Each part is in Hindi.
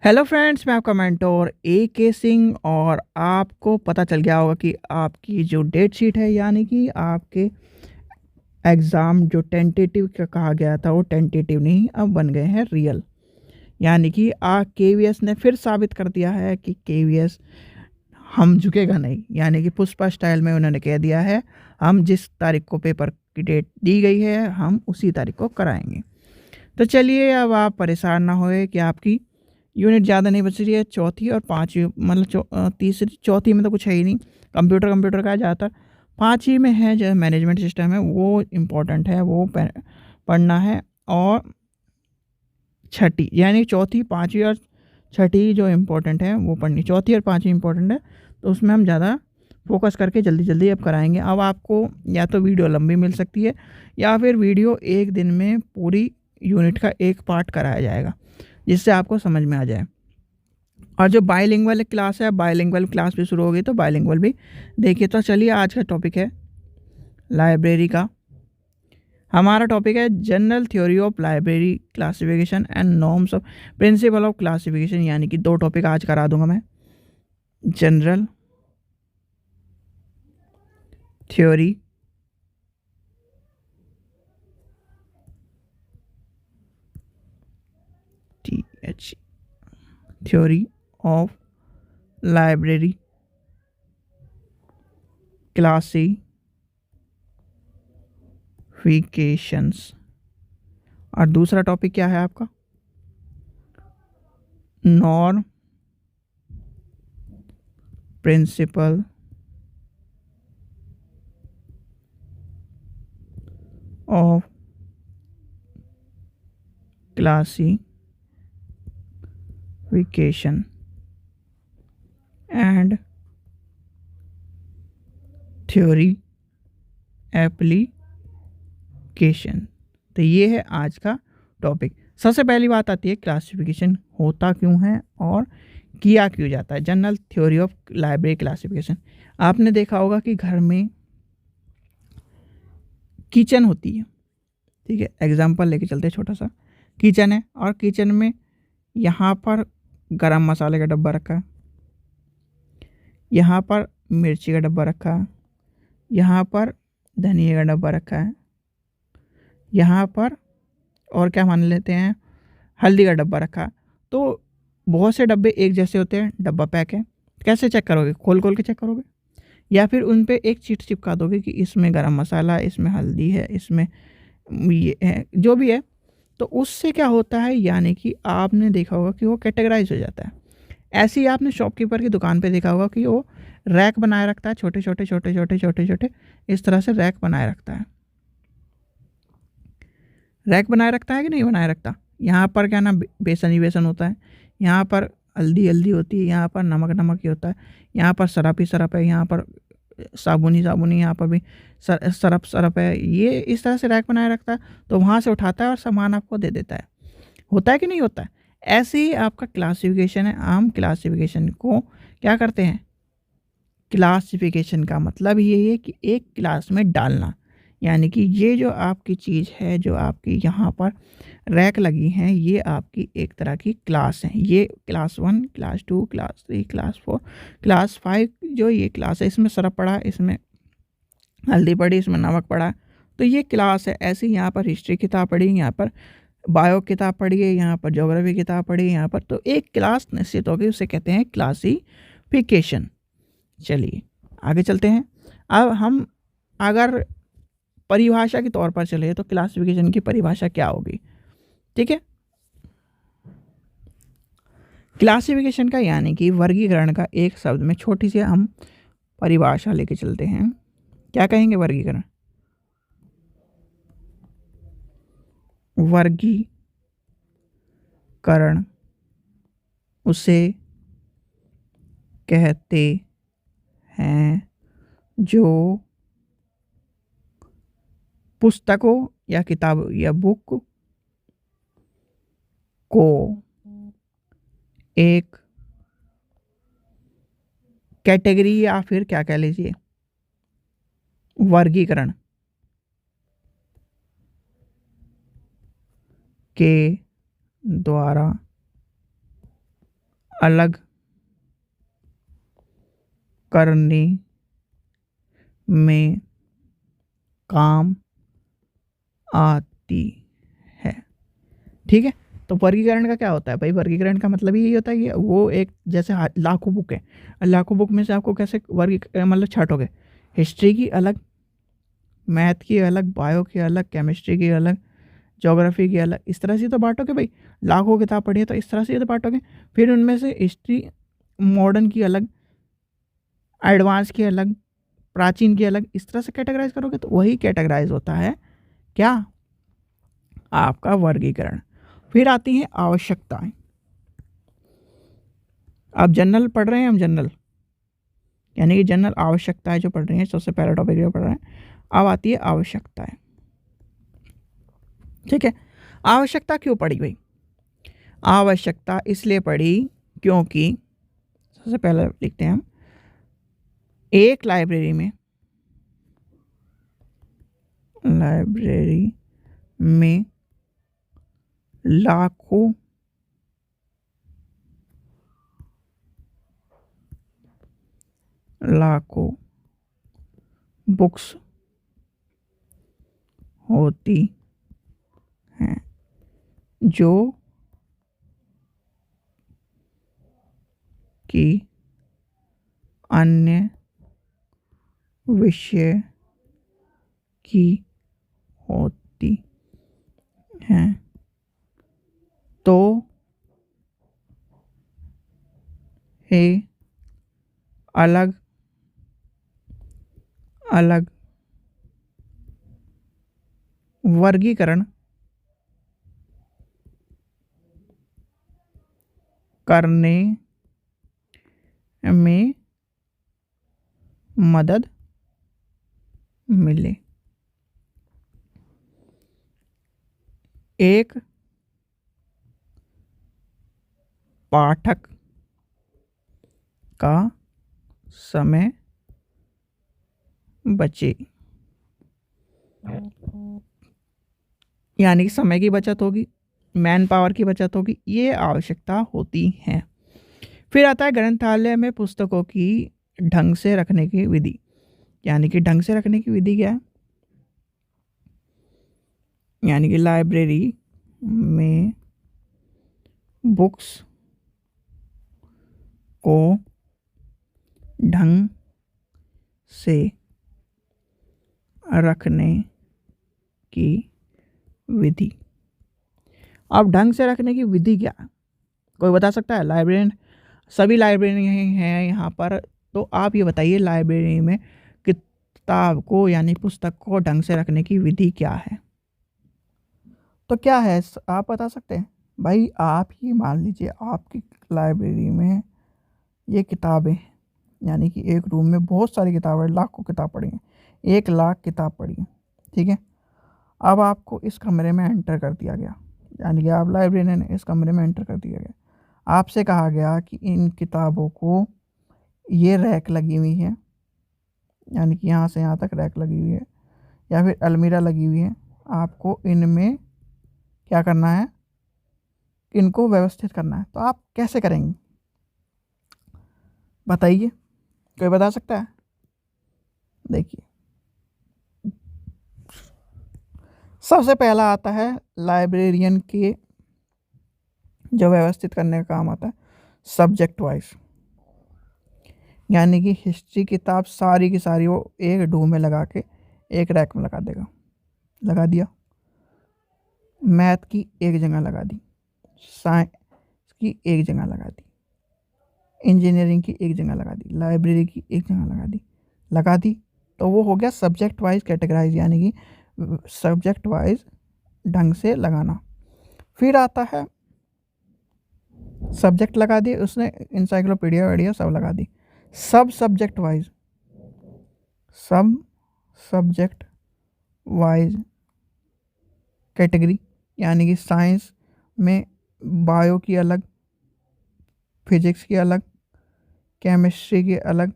हेलो फ्रेंड्स, मैं आपका मेंटोर ए के सिंह। और आपको पता चल गया होगा कि आपकी जो डेट शीट है, यानी कि आपके एग्ज़ाम जो टेंटेटिव का कहा गया था, वो टेंटेटिव नहीं, अब बन गए हैं रियल। यानी कि केवीएस ने फिर साबित कर दिया है कि केवीएस हम झुकेगा नहीं। यानी कि पुष्पा स्टाइल में उन्होंने कह दिया है, हम जिस तारीख को पेपर की डेट दी गई है, हम उसी तारीख को कराएंगे। तो चलिए, अब आप परेशान ना होए कि आपकी यूनिट ज़्यादा नहीं बच रही है। चौथी और पाँचवीं, मतलब तीसरी चौथी में तो कुछ है ही नहीं। कंप्यूटर का ज़्यादातर। पाँचवीं में है जो मैनेजमेंट सिस्टम है, वो इम्पोर्टेंट है, वो पढ़ना है। और छठी, यानी चौथी, पाँचवीं और छठी जो इम्पोर्टेंट है वो पढ़नी। चौथी और पाँचवीं इम्पोर्टेंट है, तो उसमें हम ज़्यादा फोकस करके जल्दी जल्दी अब कराएंगे। अब आपको या तो वीडियो लंबी मिल सकती है, या फिर वीडियो एक दिन में पूरी यूनिट का एक पार्ट कराया जाएगा, जिससे आपको समझ में आ जाए। और जो बायलिंगुअल क्लास है, बायलिंगुअल क्लास भी शुरू हो गई, तो बायलिंगुअल भी देखिए। तो चलिए, आज का टॉपिक है लाइब्रेरी का। हमारा टॉपिक है general theory of library classification and norms of principle of classification. यानी कि दो टॉपिक आज करा दूंगा मैं। General theory theory of library classifications. और दूसरा टॉपिक क्या है आपका? Norm principle of classification and theory application. तो ये है आज का टॉपिक। सबसे पहली बात आती है क्लासिफिकेशन होता क्यों है और किया क्यों जाता है। General theory of library classification. आपने देखा होगा कि घर में किचन होती है, ठीक है। एग्जाम्पल लेके चलते हैं, छोटा सा किचन है, और किचन में यहाँ पर गरम मसाले का डब्बा रखा है, यहाँ पर मिर्ची का डब्बा रखा है, यहाँ पर धनिया का डब्बा रखा है, यहाँ पर और क्या मान लेते हैं, हल्दी का डब्बा रखा है। तो बहुत से डब्बे एक जैसे होते हैं, डब्बा पैक है। कैसे चेक करोगे? खोल खोल के चेक करोगे, या फिर उन पे एक चीट चिपका दोगे कि इसमें गरम मसाला, इसमें हल्दी है, इसमें ये है, जो भी है। तो उससे क्या होता है, यानी कि आपने देखा होगा कि वो कैटेगराइज हो जाता है। ऐसे ही आपने शॉपकीपर की दुकान पे देखा होगा कि वो रैक बनाए रखता है, छोटे छोटे छोटे छोटे छोटे छोटे, इस तरह से रैक बनाए रखता है। रैक बनाए रखता है कि नहीं बनाए रखता? यहाँ पर क्या ना, बेसन ही बेसन होता है, यहाँ पर हल्दी हल्दी होती है, यहाँ पर नमक नमक ही होता है, यहाँ पर सरफ ही सरफ है, यहाँ पर साबुनी साबुनी, यहाँ पर भी सरफ सरफ है। ये इस तरह से रैक बनाए रखता है, तो वहाँ से उठाता है और सामान आपको दे देता है। होता है कि नहीं होता है? ऐसे ही आपका क्लासिफिकेशन है। हम क्लासिफिकेशन को क्या करते हैं? क्लासिफिकेशन का मतलब यही है कि एक क्लास में डालना। यानी कि ये जो आपकी चीज़ है, जो आपकी यहाँ पर रैक लगी हैं, ये आपकी एक तरह की क्लास है। ये class 1, class 2, class 3, class 4, class 5, जो ये क्लास है, इसमें सरफ पड़ा, इसमें हल्दी पड़ी, इसमें नमक पड़ा, तो ये क्लास है। ऐसे ही यहाँ पर हिस्ट्री किताब पढ़ी, यहाँ पर बायो किताब पढ़ी है, यहाँ पर ज्योग्राफी किताब पढ़ी है, यहाँ पर, तो एक क्लास निश्चित होगी, उसे कहते हैं क्लासिफिकेशन। चलिए आगे चलते हैं। अब हम अगर परिभाषा के तौर पर चले, तो क्लासिफिकेशन की परिभाषा क्या होगी? ठीक है, क्लासिफिकेशन का यानी कि वर्गीकरण का एक शब्द में छोटी सी हम परिभाषा लेके चलते हैं। क्या कहेंगे? वर्गीकरण। वर्गीकरण उसे कहते हैं जो पुस्तकों या किताब या बुक को एक कैटेगरी, या फिर क्या कह लीजिए, वर्गीकरण के द्वारा अलग करने में काम आती है। ठीक है, तो वर्गीकरण का क्या होता है भाई? वर्गीकरण का मतलब यही होता है कि वो एक जैसे लाखों बुक है, लाखों बुक में से आपको कैसे वर्ग मतलब छांटोगे? हिस्ट्री की अलग, मैथ की अलग, बायो की अलग, केमिस्ट्री की अलग, ज्योग्राफी की अलग, इस तरह से तो बांटोगे भाई। लाखों किताब पढ़ी है तो इस तरह से तो बांटोगे। फिर उनमें से हिस्ट्री मॉडर्न की अलग, एडवांस की अलग, प्राचीन की अलग, इस तरह से कैटेगराइज करोगे तो वही कैटेगराइज होता है क्या? आपका वर्गीकरण। फिर आती हैं आवश्यकताएं। आप जनरल पढ़ रहे हैं, हम जनरल यानी कि जनरल आवश्यकताएं जो पढ़ रही हैं, सबसे पहला टॉपिक जो पढ़ रहे हैं। अब आती है आवश्यकताएं। ठीक है, आवश्यकता क्यों पढ़ी भाई? आवश्यकता इसलिए पढ़ी क्योंकि सबसे पहले लिखते हैं हम, एक लाइब्रेरी में लाखों लाखों बुक्स होती हैं जो कि अन्य विषय की होती हैं, तो ये अलग अलग वर्गीकरण करने में मदद मिले। एक पाठक का समय बचे, यानी कि समय की बचत होगी, मैन पावर की बचत होगी, ये आवश्यकता होती है। फिर आता है ग्रंथालय में पुस्तकों की ढंग से रखने की विधि। यानी कि ढंग से रखने की विधि क्या है? यानी कि लाइब्रेरी में बुक्स को ढंग से रखने की विधि। अब ढंग से रखने की विधि क्या? कोई बता सकता है? लाइब्रेरियन, सभी लाइब्रेरियन हैं यहाँ पर, तो आप ये बताइए लाइब्रेरी में किताब को यानी पुस्तक को ढंग से रखने की विधि क्या है? तो क्या है, आप बता सकते हैं? भाई आप ही मान लीजिए आपकी लाइब्रेरी में ये किताबें, यानी कि एक रूम में बहुत सारी किताबें, लाखों किताब पढ़ी हैं, 1 लाख किताब पढ़ी है। ठीक है, अब आपको इस कमरे में एंटर कर दिया गया, यानी कि आप लाइब्रेरियन इस कमरे में एंटर कर दिया गया। आपसे कहा गया कि इन किताबों को, ये रैक लगी हुई है, यानी कि यहाँ से यहाँ तक रैक लगी हुई है या फिर अलमीरा लगी हुई है, आपको इनमें क्या करना है? इनको व्यवस्थित करना है। तो आप कैसे करेंगे बताइए, कोई बता सकता है? देखिए, सबसे पहला आता है लाइब्रेरियन के जो व्यवस्थित करने का काम आता है, सब्जेक्ट वाइज। यानी कि हिस्ट्री किताब सारी की सारी वो एक ढूंढ में लगा के एक रैक में लगा देगा, लगा दिया। मैथ की एक जगह लगा दी, साइंस की एक जगह लगा दी, इंजीनियरिंग की एक जगह लगा दी, लाइब्रेरी की एक जगह लगा दी। तो वो हो गया सब्जेक्ट वाइज कैटेगराइज, यानी कि सब्जेक्ट वाइज ढंग से लगाना। फिर आता है सब्जेक्ट लगा दिए उसने, इंसाइक्लोपीडिया वीडिया सब लगा दी। सब सब्जेक्ट वाइज, सब सब्जेक्ट वाइज कैटेगरी, यानी कि साइंस में बायो की अलग, फिजिक्स की अलग, केमिस्ट्री की अलग,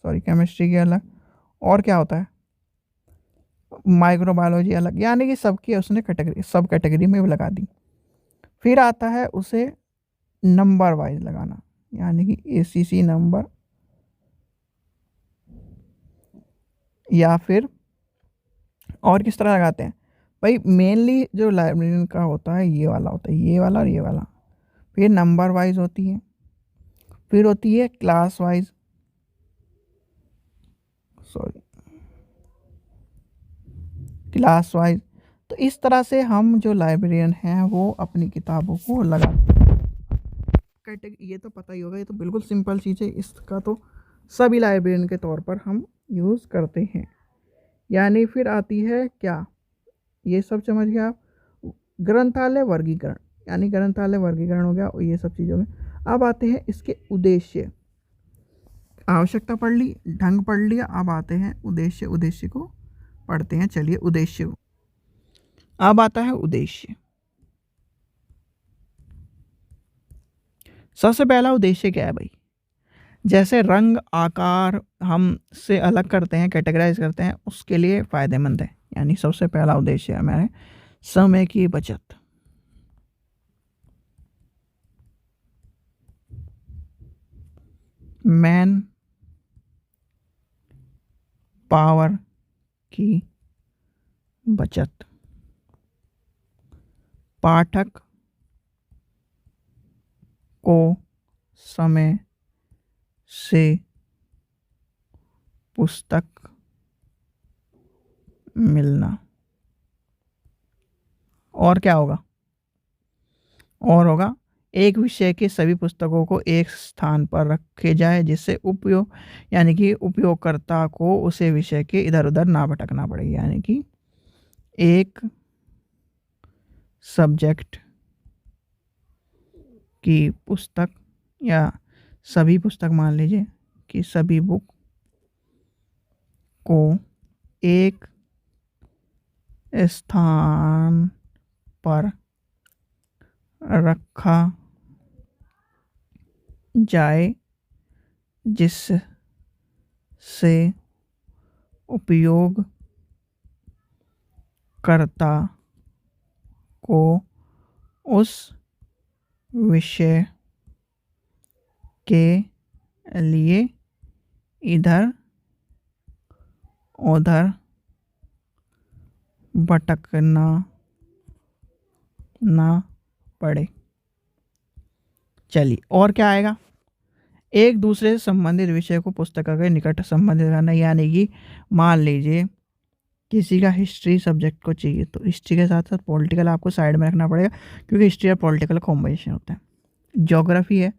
केमिस्ट्री की अलग, और क्या होता है, माइक्रोबायोलॉजी अलग, यानी कि सबकी उसने कैटेगरी, सब कैटेगरी में लगा दी। फिर आता है उसे नंबर वाइज लगाना, यानी कि एसीसी नंबर, या फिर और किस तरह लगाते हैं भाई, मेनली जो लाइब्रेरियन का होता है ये वाला होता है, ये वाला और ये वाला। फिर नंबर वाइज होती है, फिर होती है class wise, sorry, class wise. तो इस तरह से हम जो लाइब्रेरियन हैं वो अपनी किताबों को लगाते हैं। ये तो पता ही होगा, ये तो बिल्कुल सिंपल चीज़ है, इसका तो सभी लाइब्रेरियन के तौर पर हम यूज़ करते हैं। यानी फिर आती है क्या, ये सब समझ गए आप, ग्रंथालय वर्गीकरण, यानी ग्रंथालय वर्गीकरण हो गया और ये सब चीज़ों में। अब आते हैं इसके उद्देश्य, आवश्यकता पढ़ ली, ढंग पढ़ लिया, अब आते हैं उद्देश्य। उद्देश्य को पढ़ते हैं, चलिए उद्देश्य को। अब आता है उद्देश्य। सबसे पहला उद्देश्य क्या है भाई, जैसे रंग आकार हम से अलग करते हैं, कैटेगराइज करते हैं, उसके लिए फ़ायदेमंद है। यानी सबसे पहला उद्देश्य है हमारे समय की बचत, मैन पावर की बचत, पाठक को समय से पुस्तक मिलना। और क्या होगा, और होगा एक विषय के सभी पुस्तकों को एक स्थान पर रखे जाए, जिससे उपयोग, यानी कि उपयोगकर्ता को उसे विषय के इधर उधर ना भटकना पड़े। यानी कि एक सब्जेक्ट की पुस्तक या सभी पुस्तक, मान लीजिए कि सभी बुक को एक स्थान पर रखा जाए, जिससे उपयोगकर्ता को उस विषय के लिए इधर उधर भटकना ना पड़े। चलिए और क्या आएगा, एक दूसरे से संबंधित विषय को पुस्तक के निकट संबंधित करना। यानी कि मान लीजिए किसी का हिस्ट्री सब्जेक्ट को चाहिए, तो हिस्ट्री के साथ साथ पॉलिटिकल आपको साइड में रखना पड़ेगा, क्योंकि हिस्ट्री और पॉलिटिकल कॉम्बिनेशन होता है। ज्योग्राफी है,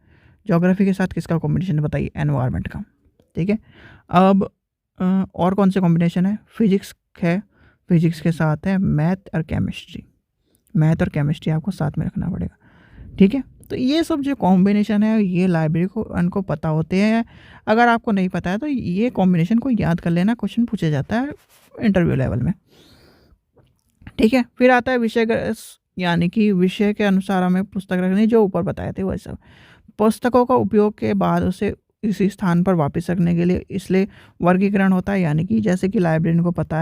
ज्योग्राफी के साथ किसका कॉम्बिनेशन बताइए, एनवायरनमेंट का। ठीक है, अब और कौन से कॉम्बिनेशन है, फिजिक्स है, फिजिक्स के साथ है मैथ और केमिस्ट्री, मैथ और केमिस्ट्री आपको साथ में रखना पड़ेगा। ठीक है, तो ये सब जो कॉम्बिनेशन है ये लाइब्रेरी को उनको पता होते हैं। अगर आपको नहीं पता है तो ये कॉम्बिनेशन को याद कर लेना, क्वेश्चन पूछा जाता है इंटरव्यू लेवल में। ठीक है, फिर आता है विषय, यानी कि विषय के अनुसार हमें पुस्तक रखनी, जो ऊपर बताए थे वही सब। पुस्तकों का उपयोग के बाद उसे इसी स्थान पर वापस रखने के लिए इसलिए वर्गीकरण होता है। यानी कि जैसे कि लाइब्रेरियन को पता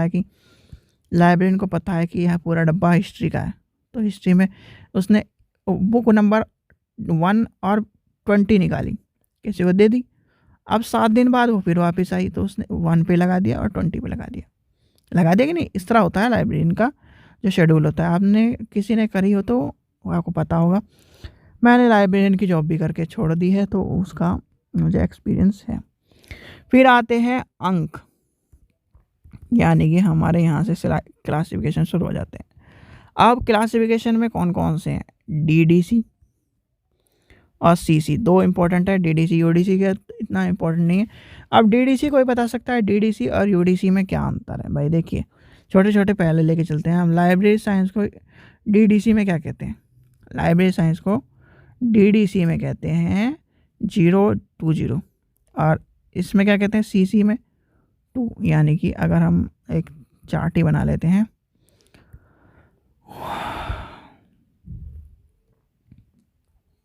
है कि यह पूरा डब्बा हिस्ट्री का है, तो हिस्ट्री में उसने बुक नंबर 1 और 20 निकाली, किसी को दे दी। अब 7 दिन बाद वो फिर वापस आई, तो उसने 1 पे लगा दिया और 20 पे लगा दिया कि नहीं। इस तरह होता है लाइब्रेरियन का जो शेड्यूल होता है। आपने किसी ने करी हो तो आपको पता होगा, मैंने लाइब्रेरियन की जॉब भी करके छोड़ दी है, तो उसका मुझे एक्सपीरियंस है। फिर आते हैं अंक, यानी कि हमारे यहाँ से क्लासिफिकेशन शुरू हो जाते हैं। अब क्लासिफिकेशन में कौन कौन से हैं, डीडीसी और सीसी, दो इंपॉर्टेंट है। डीडीसी यूडीसी का इतना इंपॉर्टेंट नहीं है। अब डीडीसी कोई बता सकता है डीडीसी और यूडीसी में क्या अंतर है भाई, देखिए छोटे छोटे पहले लेके चलते हैं हम। लाइब्रेरी साइंस को डीडीसी में क्या कहते हैं, लाइब्रेरी साइंस को डीडीसी में कहते हैं 020, और इसमें क्या कहते हैं सीसी में 2। यानी कि अगर हम एक चार्ट ही बना लेते हैं,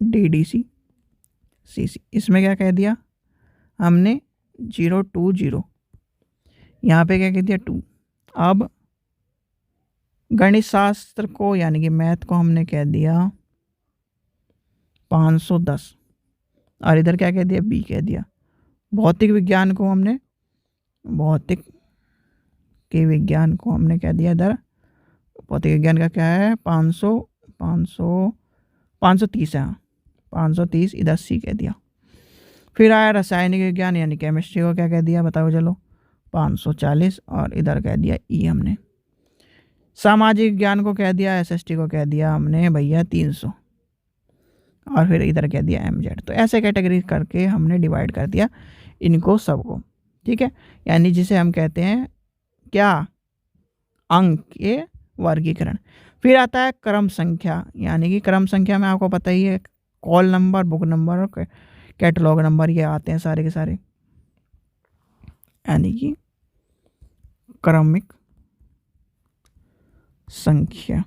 डीडीसी सीसी, इसमें क्या कह दिया हमने 020, यहाँ पे क्या कह दिया 2। अब गणित शास्त्र को, यानी कि मैथ को हमने कह दिया 510 और इधर क्या कह दिया, बी कह दिया। भौतिक विज्ञान को हमने क्या दिया इधर, भौतिक विज्ञान का क्या है 530 है, 530 इधर सी कह दिया। फिर आया रासायनिक विज्ञान यानी केमिस्ट्री को क्या कह दिया बताओ चलो 540 और इधर कह दिया ई हमने। सामाजिक विज्ञान को कह दिया, एसएसटी को कह दिया हमने भैया 300 और फिर इधर कह दिया एमजेड। तो ऐसे कैटेगरी करके हमने डिवाइड कर दिया इनको सबको, ठीक है। यानी जिसे हम कहते हैं क्या, अंक के वर्गीकरण। फिर आता है क्रम संख्या, यानी कि क्रम संख्या में आपको पता ही है कॉल नंबर, बुक नंबर और कैटलॉग नंबर ये आते हैं सारे के सारे, यानी कि क्रमिक संख्या।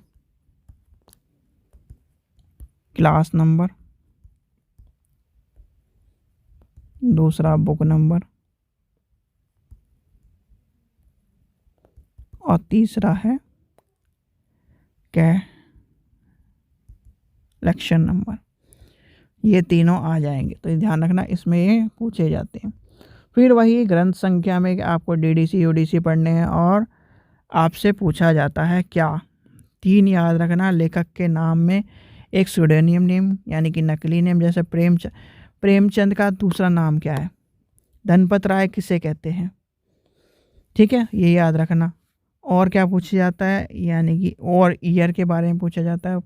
क्लास नंबर, दूसरा बुक नंबर और तीसरा है कलेक्शन नंबर। ये तीनों आ जाएंगे, तो ध्यान रखना इसमें ये पूछे जाते हैं। फिर वही ग्रंथ संख्या में आपको डीडीसी यूडीसी पढ़ने हैं और आपसे पूछा जाता है क्या, 3 याद रखना, लेखक के नाम में एक स्यूडोनियम नेम यानी कि नकली नेम, जैसे प्रेमचंद का दूसरा नाम क्या है, धनपत राय किसे कहते हैं, ठीक है, ये याद रखना। और क्या पूछा जाता है, यानी कि और ईयर के बारे में पूछा जाता है।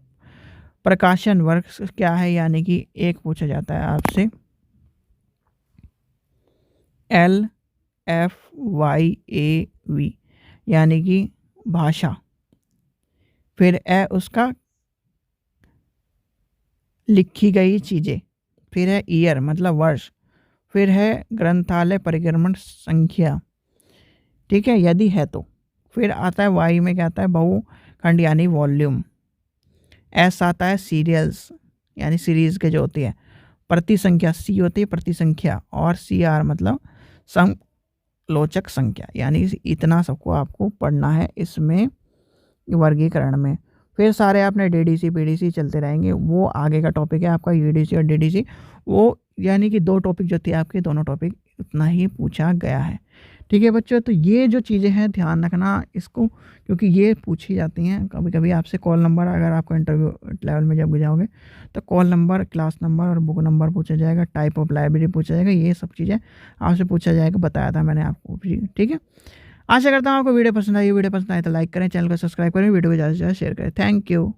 प्रकाशन वर्ष क्या है, यानी कि एक पूछा जाता है आपसे LFYAV यानी कि भाषा। फिर उसका लिखी गई चीज़ें। फिर है ईयर मतलब वर्ष। फिर है ग्रंथालय परिक्रमण संख्या, ठीक है, यदि है तो। फिर आता है वाई में क्या आता है, बहुखंड यानी वॉल्यूम। एस आता है सीरियल्स यानी सीरीज के जो होती है। प्रति संख्या सी होती है प्रति संख्या, और CR मतलब समलोचक संख्या। यानी इतना सबको आपको पढ़ना है इसमें वर्गीकरण में। फिर सारे आपने डीडीसी पीडीसी चलते रहेंगे, वो आगे का टॉपिक है आपका यूडीसी और डीडीसी। वो यानी कि 2 टॉपिक जो थे आपके, दोनों टॉपिक उतना ही पूछा गया है, ठीक है बच्चों। तो ये जो चीज़ें हैं ध्यान रखना इसको, क्योंकि ये पूछी जाती हैं कभी कभी आपसे। कॉल नंबर अगर आपको इंटरव्यू लेवल में जब जाओगे तो कॉल नंबर, क्लास नंबर और बुक नंबर पूछा जाएगा, टाइप ऑफ लाइब्रेरी पूछा जाएगा, ये सब चीज़ें आपसे पूछा जाएगा, बताया था मैंने आपको, ठीक है। आशा करता हूँ आपको वीडियो पसंद आई। वीडियो पसंद आए तो लाइक करें, चैनल को सब्सक्राइब करें, वीडियो को ज़्यादा से ज़्यादा शेयर करें। Thank you.